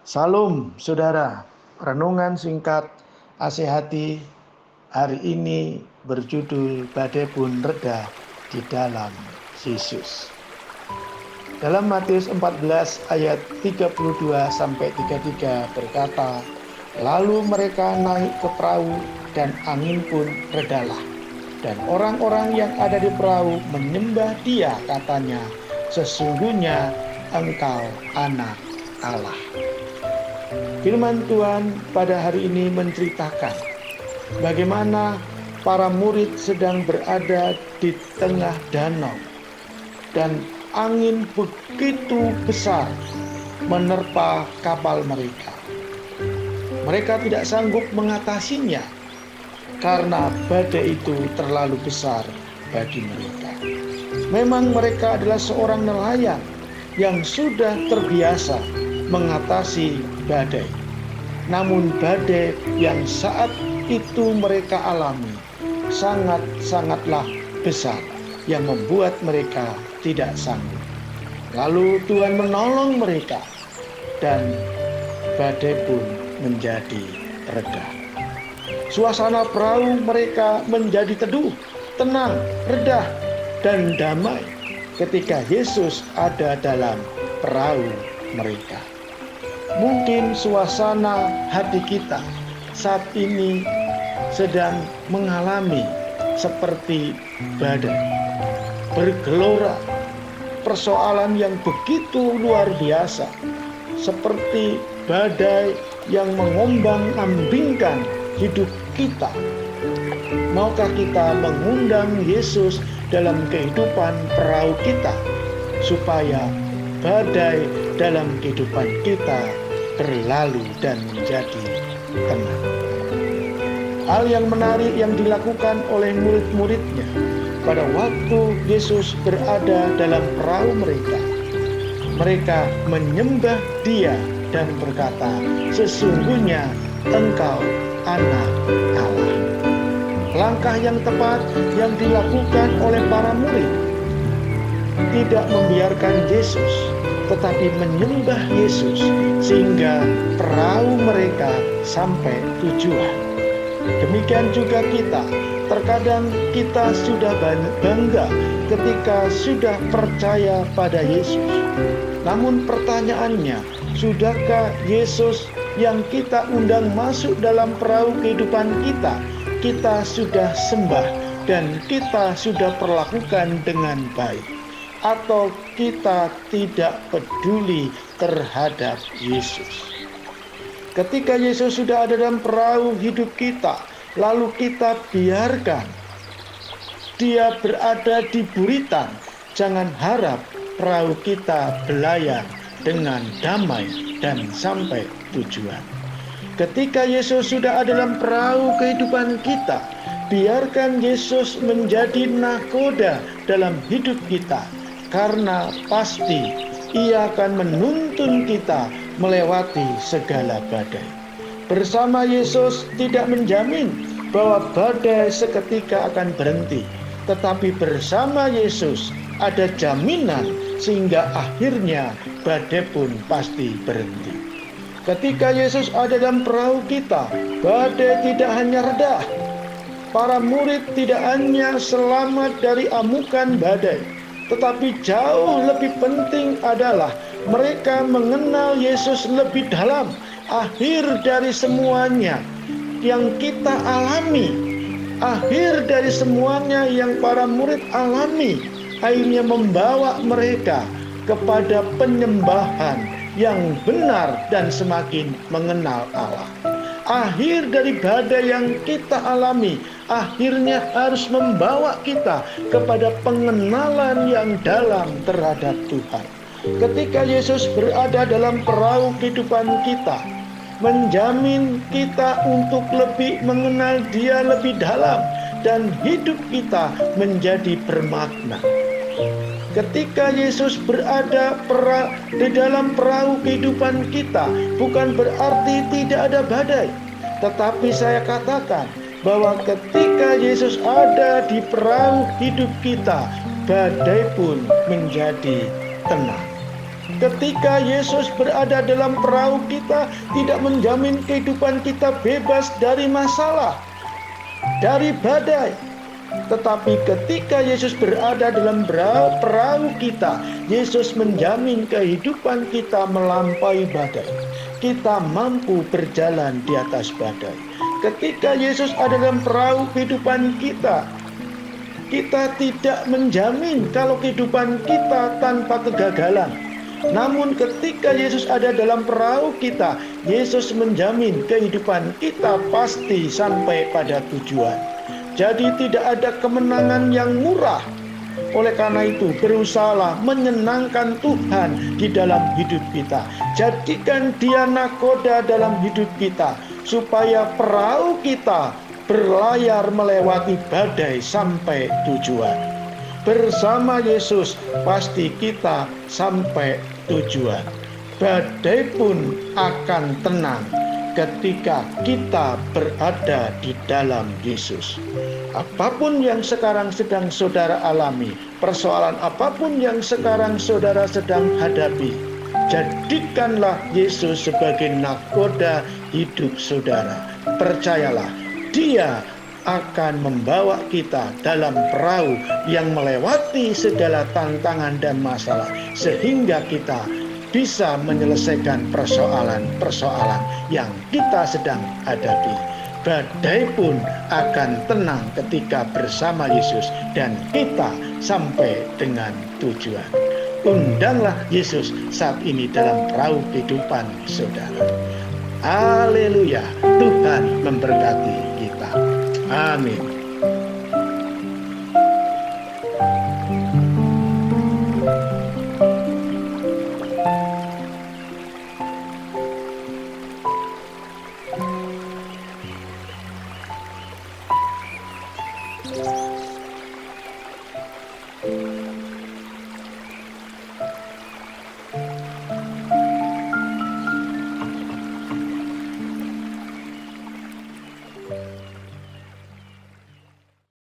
Salam saudara, renungan singkat Asih-hati hari ini berjudul Badai pun reda di dalam Yesus. Dalam Matius 14 ayat 32-33 berkata, lalu mereka naik ke perahu dan angin pun redalah. Dan orang-orang yang ada di perahu menyembah Dia, katanya, sesungguhnya Engkau anak Allah. Firman Tuhan pada hari ini menceritakan bagaimana para murid sedang berada di tengah danau dan angin begitu besar menerpa kapal mereka. Mereka tidak sanggup mengatasinya karena badai itu terlalu besar bagi mereka. Memang mereka adalah seorang nelayan yang sudah terbiasa mengatasi badai. Namun badai yang saat itu mereka alami sangat-sangatlah besar yang membuat mereka tidak sanggup. Lalu Tuhan menolong mereka dan badai pun menjadi reda. Suasana perahu mereka menjadi teduh, tenang, reda, dan damai ketika Yesus ada dalam perahu mereka. Mungkin suasana hati kita saat ini sedang mengalami seperti badai, bergelora, persoalan yang begitu luar biasa, seperti badai yang mengombang-ambingkan hidup kita. Maukah kita mengundang Yesus dalam kehidupan perahu kita, supaya badai dalam kehidupan kita berlalu dan menjadi tenang? Hal yang menarik yang dilakukan oleh murid-muridnya pada waktu Yesus berada dalam perahu mereka. Mereka menyembah Dia dan berkata, sesungguhnya Engkau anak Allah. Langkah yang tepat yang dilakukan oleh para murid tidak membiarkan Yesus, tetapi menyembah Yesus sehingga perahu mereka sampai tujuan. Demikian juga kita. Terkadang kita sudah bangga ketika sudah percaya pada Yesus. Namun pertanyaannya, sudahkah Yesus yang kita undang masuk dalam perahu kehidupan kita sudah sembah dan kita sudah perlakukan dengan baik? Atau kita tidak peduli terhadap Yesus? Ketika Yesus sudah ada dalam perahu hidup kita, lalu kita biarkan Dia berada di buritan, jangan harap perahu kita belayar dengan damai dan sampai tujuan. Ketika Yesus sudah ada dalam perahu kehidupan kita, biarkan Yesus menjadi nahkoda dalam hidup kita, karena pasti Ia akan menuntun kita melewati segala badai. Bersama Yesus tidak menjamin bahwa badai seketika akan berhenti, tetapi bersama Yesus ada jaminan sehingga akhirnya badai pun pasti berhenti. Ketika Yesus ada dalam perahu kita, badai tidak hanya reda. Para murid tidak hanya selamat dari amukan badai, tetapi jauh lebih penting adalah mereka mengenal Yesus lebih dalam. Akhir dari semuanya yang kita alami, akhir dari semuanya yang para murid alami, akhirnya membawa mereka kepada penyembahan yang benar dan semakin mengenal Allah. Akhir dari badai yang kita alami akhirnya harus membawa kita kepada pengenalan yang dalam terhadap Tuhan. Ketika Yesus berada dalam perahu kehidupan kita, menjamin kita untuk lebih mengenal Dia lebih dalam dan hidup kita menjadi bermakna. Ketika Yesus berada di dalam perahu kehidupan kita, bukan berarti tidak ada badai. Tetapi saya katakan bahwa ketika Yesus ada di perahu hidup kita, badai pun menjadi tenang. Ketika Yesus berada dalam perahu kita, tidak menjamin kehidupan kita bebas dari masalah, dari badai. Tetapi ketika Yesus berada dalam perahu kita, Yesus menjamin kehidupan kita melampaui badai. Kita mampu berjalan di atas badai. Ketika Yesus ada dalam perahu kehidupan kita, kita tidak menjamin kalau kehidupan kita tanpa kegagalan. Namun ketika Yesus ada dalam perahu kita, Yesus menjamin kehidupan kita pasti sampai pada tujuan. Jadi tidak ada kemenangan yang murah. Oleh karena itu, berusahalah menyenangkan Tuhan di dalam hidup kita. Jadikan Dia nakoda dalam hidup kita, supaya perahu kita berlayar melewati badai sampai tujuan. Bersama Yesus pasti kita sampai tujuan. Badai pun akan tenang ketika kita berada di dalam Yesus. Apapun yang sekarang sedang saudara alami, persoalan apapun yang sekarang saudara sedang hadapi, jadikanlah Yesus sebagai nakoda hidup saudara. Percayalah, Dia akan membawa kita dalam perahu yang melewati segala tantangan dan masalah, sehingga kita bisa menyelesaikan persoalan-persoalan yang kita sedang hadapi. Badai pun akan tenang ketika bersama Yesus dan kita sampai dengan tujuan. Undanglah Yesus saat ini dalam perahu kehidupan saudara. Haleluya, Tuhan memberkati kita. Amin.